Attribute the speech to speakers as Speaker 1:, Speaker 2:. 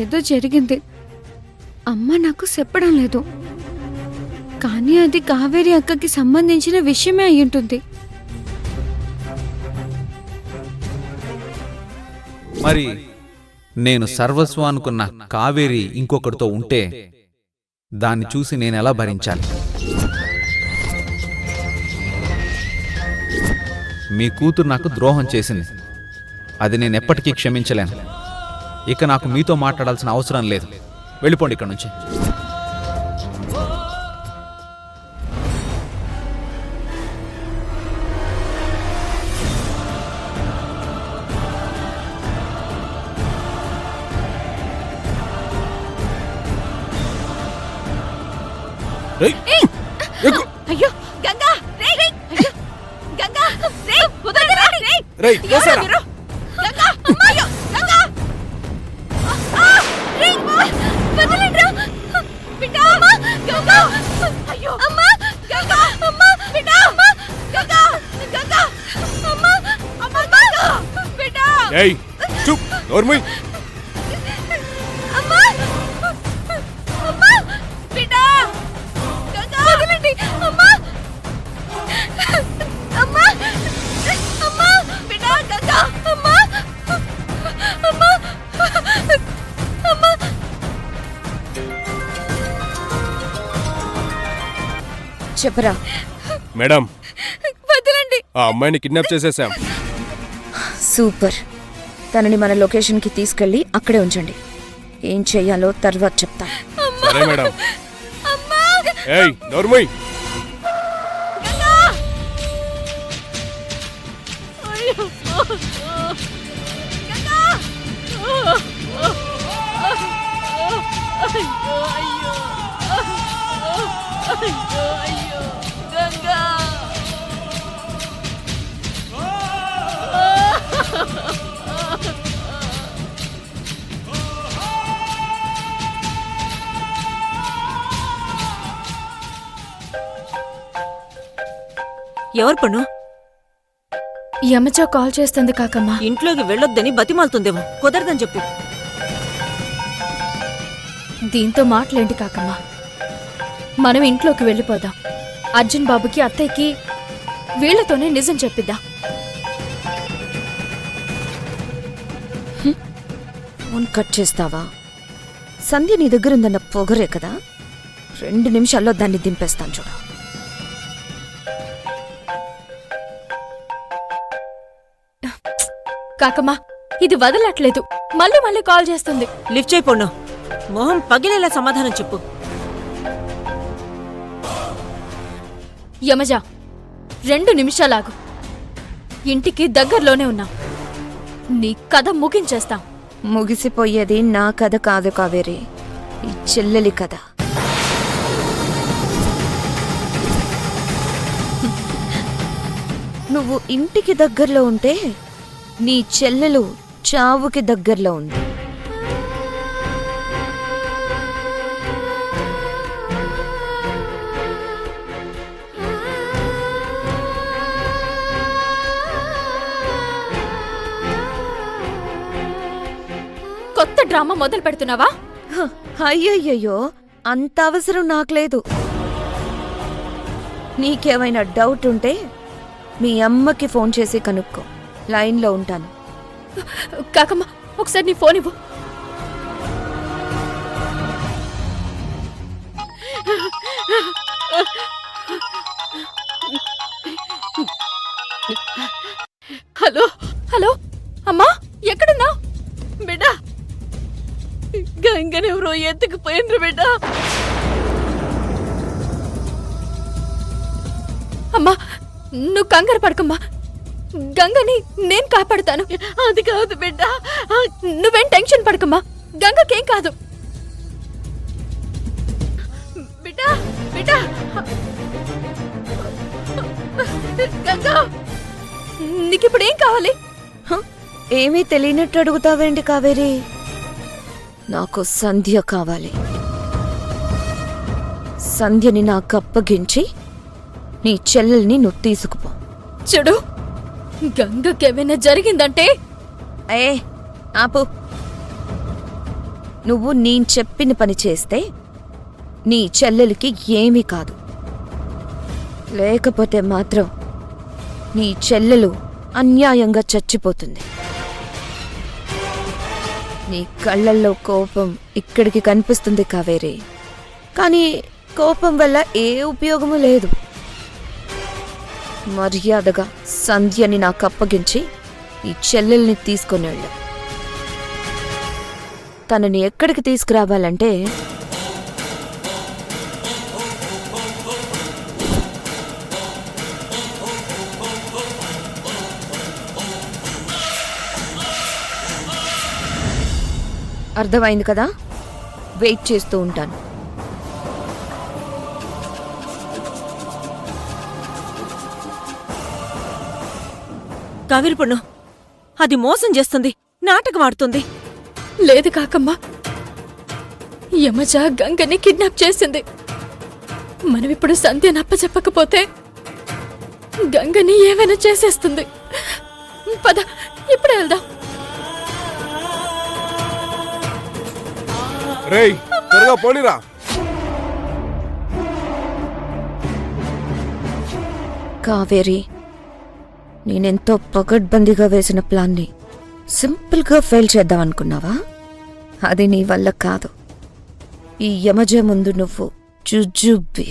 Speaker 1: ఏదో జరిగింది, అమ్మ నాకు చెప్పడం లేదు. కానీ అది కావేరి అక్కకి సంబంధించిన విషయమే అయ్యుంటుంది.
Speaker 2: మరి నేను సర్వస్వం అనుకున్న కావేరి ఇంకొకరితో ఉంటే దాన్ని చూసి నేనెలా భరించాలి? మీ కూతురు నాకు ద్రోహం చేసింది, అది నేనెప్పటికీ క్షమించలేను. ఇక నాకు మీతో మాట్లాడాల్సిన అవసరం లేదు. వెళ్ళిపోండి ఇక్కడి నుంచి.
Speaker 1: అయ్యో గంగా, గంగా,
Speaker 3: చెప్పరా
Speaker 4: మేడం,
Speaker 1: వదలండి.
Speaker 4: ఆ అమ్మాయిని కిడ్నాప్ చేసేసాం.
Speaker 3: సూపర్. తనని మన లొకేషన్కి తీసుకెళ్ళి అక్కడే ఉంచండి. ఏం చెయ్యాలో తర్వాత చెప్తా.
Speaker 4: సరే మేడం. ఏయ్ నోర్మయ్,
Speaker 5: ఎవరు పన్ను?
Speaker 1: యమచా కాల్ చేస్తుంది కాకమ్మ.
Speaker 5: ఇంట్లోకి వెళ్ళొద్దని బతిమాలుతుందేమో. కుదరదని చెప్పు.
Speaker 1: దీంతో మాటలేంటి కాకమ్మ, మనం ఇంట్లోకి వెళ్ళిపోదాం. అర్జున్ బాబుకి, అత్తయ్యకి వీళ్లతోనే నిజం చెప్పిద్దాం.
Speaker 3: ఫోన్ కట్ చేస్తావా? సంధ్య నీ దగ్గరుందన్న పొగరే కదా, 2 నిమిషాల్లో దాన్ని దింపేస్తాను చూడు.
Speaker 1: కాకమ్మ, ఇది వదలట్లేదు. మళ్ళీ మళ్ళీ కాల్ చేస్తుంది.
Speaker 5: లిఫ్ట్ చేయపోను. మొహం పగిలేలా సమాధానం చెప్పు.
Speaker 1: యమజ, 2 నిమిషాలాగు. ఇంటికి దగ్గరలోనే ఉన్నాం. నీ కథ ముగించేస్తాం.
Speaker 3: ముగిసిపోయేది నా కథ కాదు కావేరి, ఈ చెల్లెలి కథ. నువ్వు ఇంటికి దగ్గరలో ఉంటే నీ చెల్లెలు చావుకి దగ్గరలో ఉంది.
Speaker 1: కొత్త డ్రామా మొదలు పెడుతున్నావా?
Speaker 3: అయ్యయ్యో, అంత అవసరం నాకు లేదు. నీకేమైనా డౌట్ ఉంటే మీ అమ్మకి ఫోన్ చేసి కనుక్కో. లైన్లో ఉంటాను.
Speaker 1: కాకమ్మ, ఒకసారి నీ ఫోన్ ఇవ్వు. హలో హలో, అమ్మా ఎక్కడున్నావు? బిడ్డా, గంగనెవరో ఎత్తుకుపోయినరు బిడ్డా. అమ్మా నువ్వు కంగారు పడకమ్మా, గంగని నేను కాపాడుతాను. అది కాదు బిడ్డ, నువ్వేం టెన్షన్ పడకమ్మా, గంగకేం కాదు. బిడ్డ బిడ్డ, గంగా, నీకిప్పుడేం కావాలి?
Speaker 3: ఏమీ తెలియనట్టు అడుగుతావేంటి కావేరి? నాకు సంధ్య కావాలి. సంధ్యని నాకు అప్పగించి నీ చెల్లెల్ని నువ్వు తీసుకుపో.
Speaker 1: చూడు, గంగకేమైనా జరిగిందంటే
Speaker 3: ఏ ఆపు. నువ్వు నేను చెప్పిన పని చేస్తే నీ చెల్లెలికి ఏమీ కాదు. లేకపోతే మాత్రం నీ చెల్లెలు అన్యాయంగా చచ్చిపోతుంది. నీ కళ్ళల్లో కోపం ఇక్కడికి కనిపిస్తుంది కావేరి, కానీ కోపం వల్ల ఏ ఉపయోగము లేదు. మర్యాదగా సంధ్యని నాకు అప్పగించి ఈ చెల్లెల్ని తీసుకొని వెళ్ళు. తనని ఎక్కడికి తీసుకురావాలంటే అర్థమైంది కదా? వెయిట్ చేస్తూ ఉంటాను.
Speaker 5: కావేరి పండు, అది మోసం చేస్తుంది, నాటకం ఆడుతుంది.
Speaker 1: లేదు కాకమ్మా, యమజ గంగని కిడ్నాప్ చేసింది. మనమిప్పుడు సంధ్యను అప్పచెప్పకపోతే గంగని ఏమైనా చేసేస్తుంది. పద, ఇప్పుడే వెళ్దాం.
Speaker 4: రేయ్ త్వరగా పోనీరా.
Speaker 3: కావేరి, నేనెంతో పగడ్బందీగా వేసిన ప్లాన్ని సింపుల్గా ఫెయిల్ చేద్దామనుకున్నావా? అది నీ వల్ల కాదు. ఈ యమజ ముందు నువ్వు జుజుబ్బి.